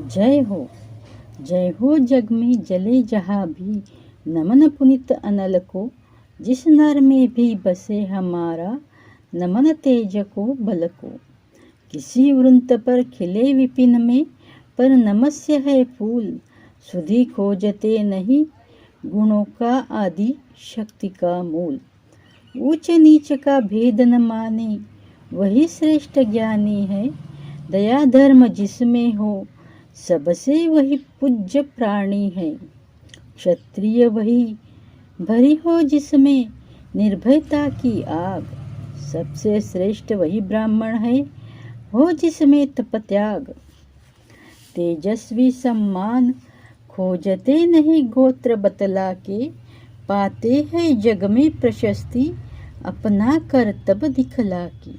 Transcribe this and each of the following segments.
जय हो जग में जले जहाँ भी, नमन पुनित अनल को। जिस नर में भी बसे हमारा, नमन तेज को बल को। किसी वृंत पर खिले विपिन में, पर नमस्य है फूल। सुधि खोजते नहीं, गुणों का आदि शक्ति का मूल। ऊंच नीच का भेद न माने, वही श्रेष्ठ ज्ञानी है। दया धर्म जिसमें हो, सबसे वही पूज्य प्राणी है। क्षत्रिय वही भरी हो जिसमें, निर्भयता की आग। सबसे श्रेष्ठ वही ब्राह्मण है, हो जिसमें तप त्याग। तेजस्वी सम्मान खोजते नहीं, गोत्र बतला के। पाते हैं जग में प्रशस्ति, अपना कर्तव्य दिखला की।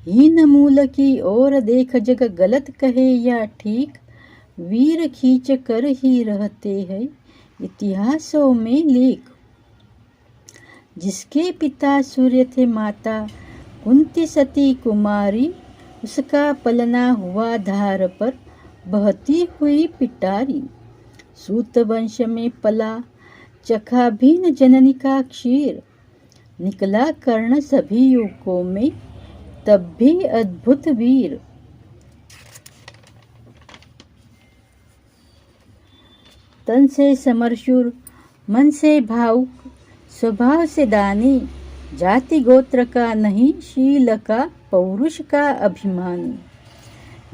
हीन मूल की ओर देख जग, गलत कहे या ठीक। वीर खींच कर ही रहते हैं, इतिहासों में लेख। जिसके पिता सूर्य थे, माता कुंती सती कुमारी। उसका पलना हुआ धार पर, बहती हुई पिटारी। सूत वंश में पला, चखा भीन जननी का क्षीर। निकला कर्ण सभी युगों में, तब भी अद्भुत वीर। तन से समरशूर, मन से भावुक, स्वभाव से दानी। जाति गोत्र का नहीं, शील का पौरुष का अभिमानी।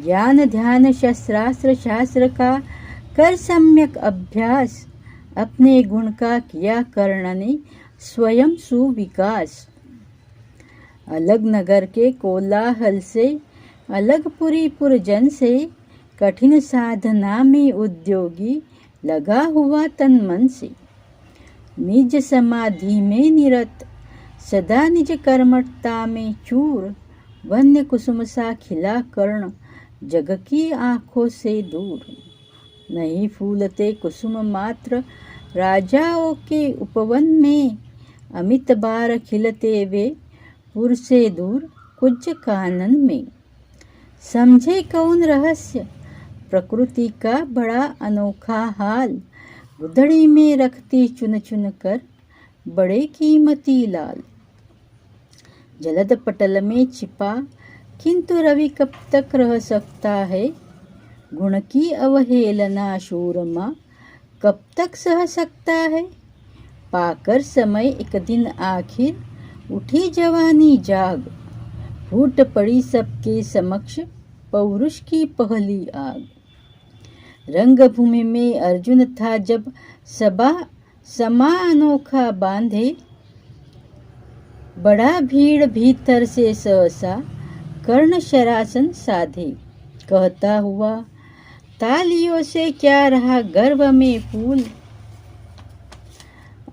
ज्ञान ध्यान शस्त्रास्त्र शास्त्र का, कर सम्यक अभ्यास। अपने गुण का किया कर्ण ने, स्वयं सुविकास। अलग नगर के कोलाहल से, अलग पुरी पुरजन से। कठिन साधना में उद्योगी, लगा हुआ तन मन से। निज समाधि में निरत, सदा निज कर्मठता में चूर। वन्य कुसुम सा खिला कर्ण, जग की आंखों से दूर। नहीं फूलते कुसुम मात्र, राजाओं के उपवन में। अमित बार खिलते वे, पुर से दूर कुज कानन में। समझे कौन रहस्य, प्रकृति का बड़ा अनोखा हाल। गुदड़ी में रखती चुन चुन कर, बड़े कीमती लाल। जलद पटल में छिपा, किंतु रवि कब तक रह सकता है। गुण की अवहेलना शूरमा, कब तक सह सकता है। पाकर समय एक दिन आखिर, उठी जवानी जाग। फूट पड़ी सबके समक्ष, पौरुष की पहली आग। रंगभूमि में अर्जुन था जब, समा अनोखा बांधे। बड़ा भीड़ भीतर से सहसा, कर्ण शरासन साधे। कहता हुआ, तालियों से क्या रहा गर्व में फूल।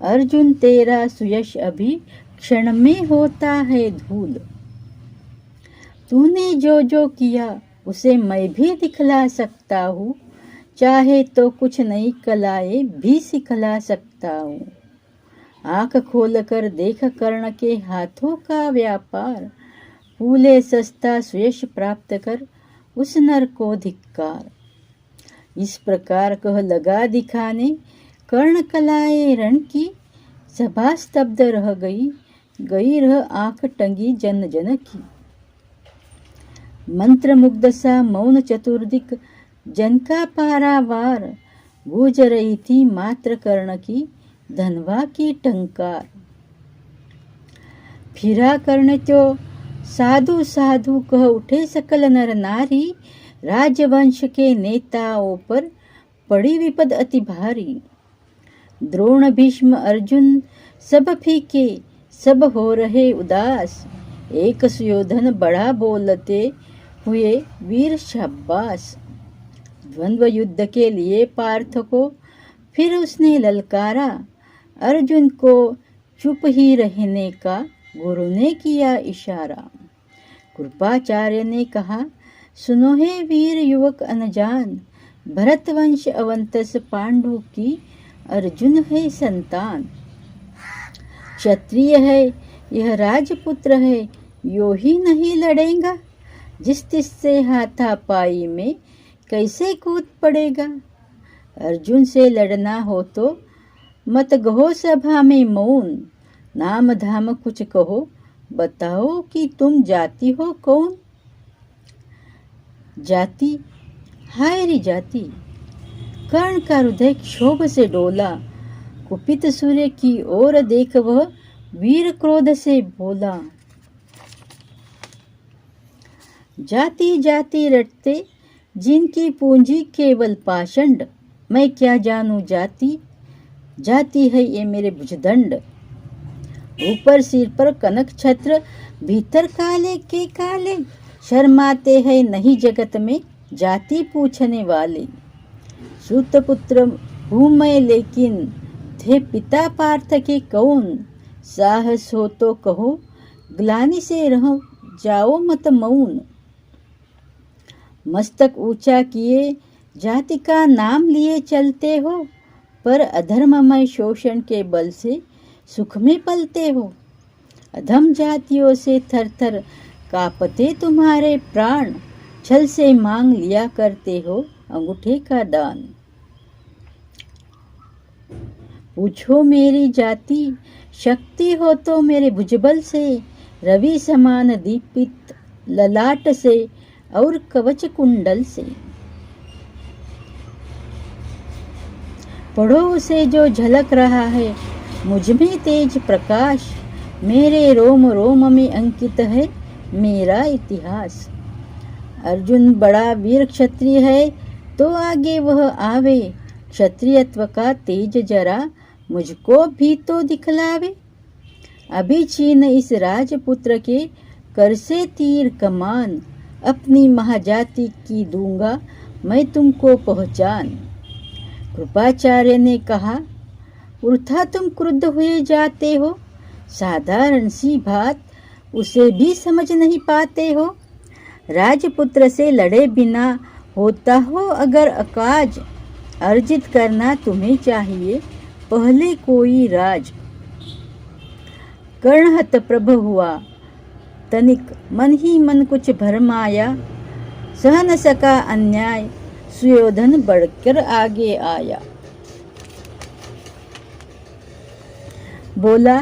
अर्जुन तेरा सुयश अभी, क्षण में होता है धूल। तूने जो जो किया, उसे मैं भी दिखला सकता हूँ। चाहे तो कुछ नई कलाएं भी सिखला सकता हूँ। आंख खोल कर देख कर्ण के हाथों का व्यापार। फूले सस्ता सुयश प्राप्त कर, उस नर को धिक्कार। इस प्रकार कह लगा दिखाने, कर्ण कलाएं रण की। सभा स्तब्ध रह गई, गई रह आंख टंगी जन जन की। मंत्र मुग्ध सा मौन चतुर्दिक, जन का पारावार। गूंज रही थी मात्र कर्ण की, धनवा की टंकार। फिरा कर्ण तो साधु साधु कह उठे सकल नर नारी। राजवंश के नेताओं पर पड़ी विपद अति भारी। द्रोण भीष्म अर्जुन सब फीके, सब हो रहे उदास। एक सुयोधन बड़ा बोलते हुए, वीर शाबाश। द्वंद्व युद्ध के लिए पार्थ को, फिर उसने ललकारा। अर्जुन को चुप ही रहने का, गुरु ने किया इशारा। कृपाचार्य ने कहा, सुनो हे वीर युवक अनजान। भरतवंश अवंतस पांडु की, अर्जुन है संतान। क्षत्रिय है, यह राजपुत्र है, यो ही नहीं लड़ेगा। जिस तिस से हाथापाई में, कैसे कूद पड़ेगा। अर्जुन से लड़ना हो तो मत गहो सभा में मौन, नाम धाम कुछ कहो, बताओ कि तुम जाति हो कौन। जाति, हाय रे जाति। कर्ण का हृदय क्षोभ से डोला, कुपित सूर्य की ओर देख वह वीर क्रोध से बोला। जाति जाति रटते जिनकी पूंजी केवल पाषंड, मैं क्या जानूं जाति, जाति है ये मेरे भुजदंड। ऊपर सिर पर कनक छत्र, भीतर काले के काले, शर्माते हैं नहीं जगत में जाति पूछने वाले। सूत पुत्र हूँ मैं लेकिन थे पिता पार्थ के कौन, साहस हो तो कहो ग्लानि से रहो जाओ मत मौन। मस्तक ऊंचा किए जाति का नाम लिए चलते हो, पर अधर्ममय शोषण के बल से सुख में पलते हो। अधम जातियों से थर थर कांपते तुम्हारे प्राण, छल से मांग लिया करते हो अंगूठे का दान। पूछो मेरी जाति, शक्ति हो तो मेरे भुजबल से, रवि समान दीपित ललाट से और कवच कुंडल से। पढ़ो उसे जो झलक रहा है मुझ में तेज प्रकाश, मेरे रोम रोम में अंकित है मेरा इतिहास। अर्जुन बड़ा वीर क्षत्रिय है तो आगे वह आवे, क्षत्रियत्व का तेज जरा मुझको भी तो दिखलावे। अभी छीन इस राजपुत्र के कर से तीर कमान, अपनी महाजाति की दूंगा मैं तुमको पहचान। कृपाचार्य ने कहा, वृथा तुम क्रुद्ध हुए जाते हो, साधारण सी बात उसे भी समझ नहीं पाते हो। राजपुत्र से लड़े बिना होता हो अगर अकाज, अर्जित करना तुम्हें चाहिए पहले कोई राज। कर्ण हतप्रभ हुआ तनिक, मन ही मन कुछ भरमाया, सह न सका अन्याय, सुयोधन बढ़कर आगे आया। बोला,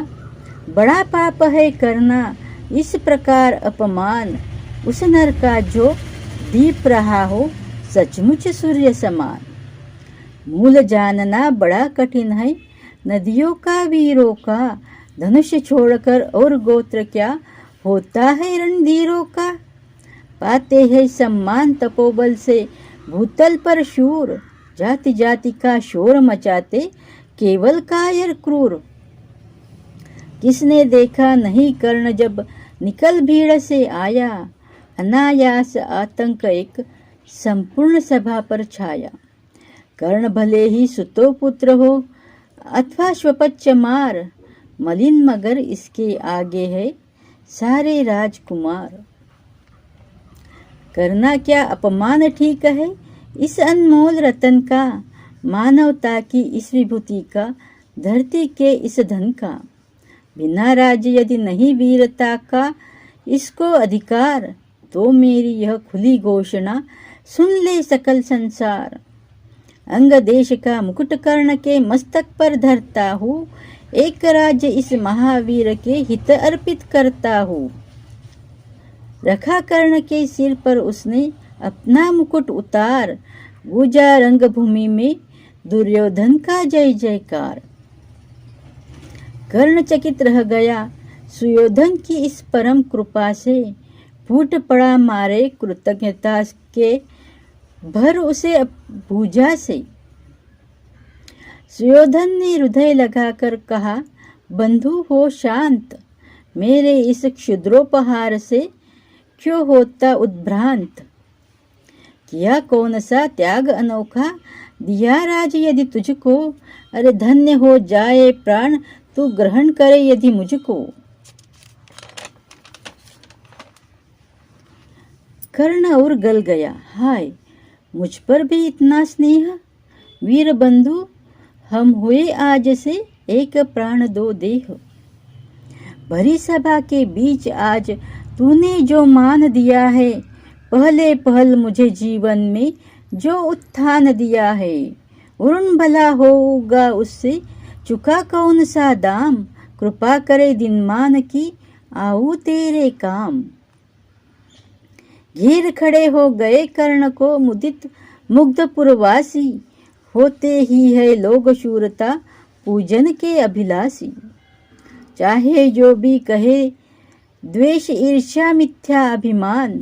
बड़ा पाप है करना इस प्रकार अपमान, उस नर का जो दीप रहा हो सचमुच सूर्य समान। मूल जानना बड़ा कठिन है नदियों का वीरों का, धनुष छोड़कर और गोत्र क्या होता है रणधीरों का। पाते हैं सम्मान तपोबल से भूतल पर शूर, जाति जाति का शोर मचाते केवल कायर क्रूर। किसने देखा नहीं कर्ण जब निकल भीड़ से आया, अनायास आतंक एक संपूर्ण सभा पर छाया। कर्ण भले ही सुतो पुत्र हो अथवा स्वपच्च मार, मलिन मगर इसके आगे है सारे राजकुमार। करना क्या अपमान ठीक है इस अनमोल रतन का, मानवता की इस विभूति का, धरती के इस धन का। बिना राज्य यदि नहीं वीरता का इसको अधिकार, तो मेरी यह खुली घोषणा सुन ले सकल संसार। अंग देश का मुकुट कर्ण के मस्तक पर धरता हूँ, एक राज्य इस महावीर के हित अर्पित करता हूँ। रखा कर्ण के सिर पर उसने अपना मुकुट उतार, गूंजा रंगभूमि में दुर्योधन का जय जयकार। कर्ण चकित रह गया सुयोधन की इस परम कृपा से, फूट पड़ा मारे कृतज्ञता के भर उसे भुजा से। सुयोधन ने हृदय लगाकर कहा, बंधु हो शांत, मेरे इस क्षुद्रोपहार से क्यों होता उद्भ्रांत। किया कौन सा त्याग अनोखा, दिया राज यदि तुझको, अरे धन्य हो जाए प्राण तू ग्रहण करे यदि मुझको। कर्ण और गल गया, हाय मुझ पर भी इतना स्नेह। वीर बंधु हम हुए आज से एक प्राण दो देह। भरी सभा के बीच आज तूने जो मान दिया है, पहले पहल मुझे जीवन में जो उत्थान दिया है, वरुण भला होगा उससे चुका कौन सा दाम। कृपा करे दिनमान की आऊ तेरे काम। घेर खड़े हो गए कर्ण को मुदित मुग्ध पुरवासी। होते ही है लोग शूरता पूजन के अभिलाषी। चाहे जो भी कहे द्वेष ईर्ष्या मिथ्या अभिमान।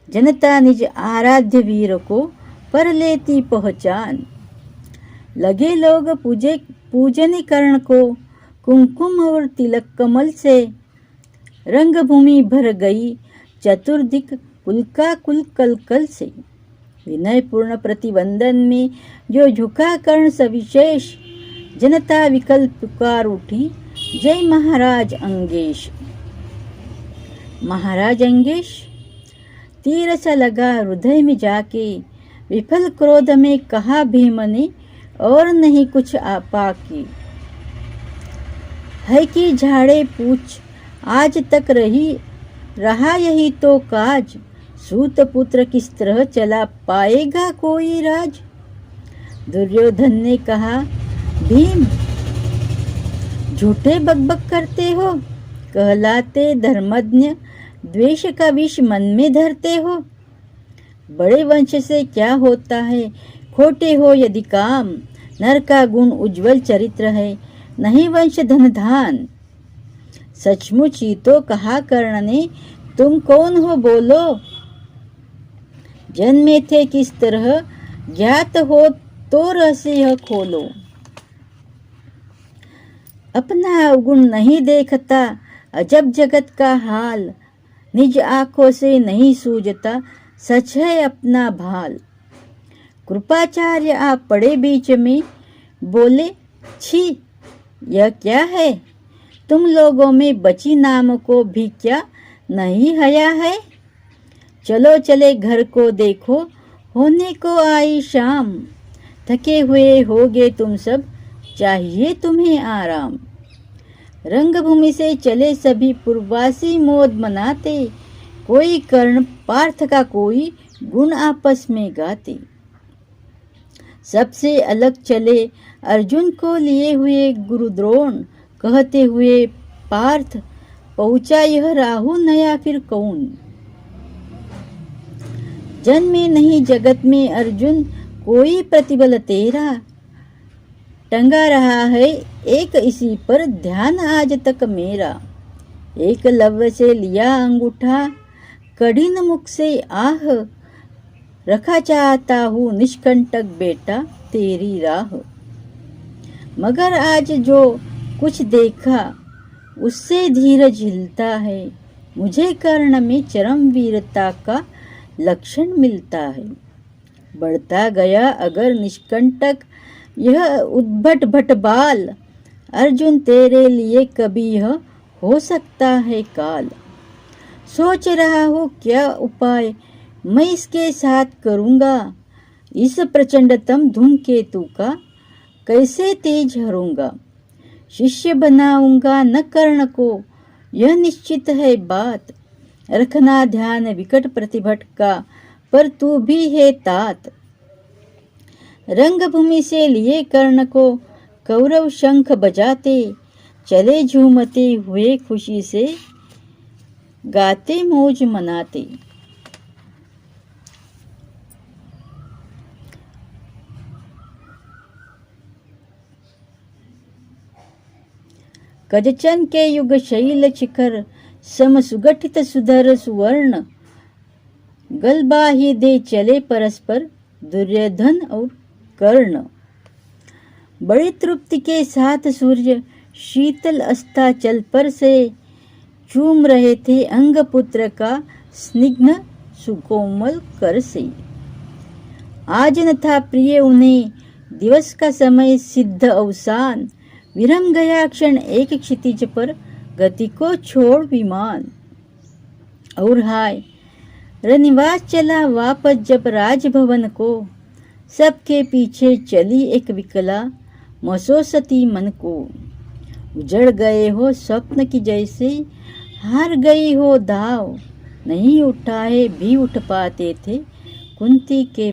जनता निज आराध्य वीर को पर लेती पहचान। लगे लोग पूजन कर्ण को कुमकुम और तिलक कमल से। रंगभूमि भर गई चतुर्दिक कुलका कुल कलकल से। विनय पूर्ण प्रतिवंदन में जो झुका कर्ण सविशेष। जनता विकल पुकार उठी जय महाराज अंगेश। महाराज अंगेश तीर सा लगा हृदय में जाके। विफल क्रोध में कहा भीम ने और नहीं कुछ आपा की। है कि झाड़े पूछ आज तक रहा यही तो काज। सूत पुत्र किस तरह चला पाएगा कोई राज। दुर्योधन ने कहा भीम झूठे बकबक करते हो। कहलाते धर्मज्ञ द्वेष का विष मन में धरते हो। बड़े वंश से क्या होता है खोटे हो यदि काम। नर का गुण उज्जवल चरित्र है नहीं वंश धन धान। सचमुच ही तो कहा कर्ण ने तुम कौन हो बोलो। जन्मे थे किस तरह ज्ञात हो तो रहस्य खोलो। अपना अवगुण नहीं देखता अजब जगत का हाल। निज आंखों से नहीं सूझता सच है अपना भाल। कृपाचार्य आप पड़े बीच में बोले छी यह क्या है। तुम लोगों में बची नाम को भी क्या नहीं हया है। चलो चले घर को देखो होने को आई शाम। थके हुए होगे तुम सब चाहिए तुम्हें आराम। रंगभूमि से चले सभी पूर्ववासी मोद मनाते। कोई कर्ण पार्थ का कोई गुण आपस में गाते। सबसे अलग चले अर्जुन को लिए हुए गुरु द्रोण। कहते हुए पार्थ पहुंचा यह राहु नया फिर कौन। जन्मे नहीं जगत में अर्जुन कोई प्रतिबल तेरा। टंगा रहा है एक इसी पर ध्यान आज तक मेरा। एक लव्य से लिया अंगूठा कठिन मुख से आह। रखा चाहता हूँ निष्कंटक बेटा तेरी राह। मगर आज जो कुछ देखा उससे धीरज हिलता है। मुझे कर्ण में चरम वीरता का लक्षण मिलता है। बढ़ता गया अगर निष्कंटक यह उद्भट भट बाल। अर्जुन तेरे लिए कभी यह हो सकता है काल। सोच रहा हूँ क्या उपाय मैं इसके साथ करूँगा। इस प्रचंडतम धूमकेतु का कैसे तेज हरूंगा। शिष्य बनाऊंगा न कर्ण को यह निश्चित है बात। रखना ध्यान विकट प्रतिभट का पर तू भी है तात। रंगभूमि से लिए कर्ण को कौरव शंख बजाते। चले झूमते हुए खुशी से गाते मौज मनाते। गजचन के युग शैल शिखर सम सुगठित सुधर सुवर्ण। गलबाही दे चले परस्पर दुर्योधन और कर्ण। बड़ी तृप्ति के साथ सूर्य शीतल अस्ताचल पर से चूम रहे थे अंग पुत्र का स्निग्ध सुकोमल कर से। आज न था प्रिय उन्हें दिवस का समय सिद्ध अवसान। विरम गया क्षण एक क्षितिज पर गति को छोड़ विमान। और हाय रनिवास चला वापस जब राजभवन को। सबके पीछे चली एक विकला मसोसती मन को। उजड़ गए हो स्वप्न की जैसे हार गई हो दाव। नहीं उठाए भी उठ पाते थे कुंती के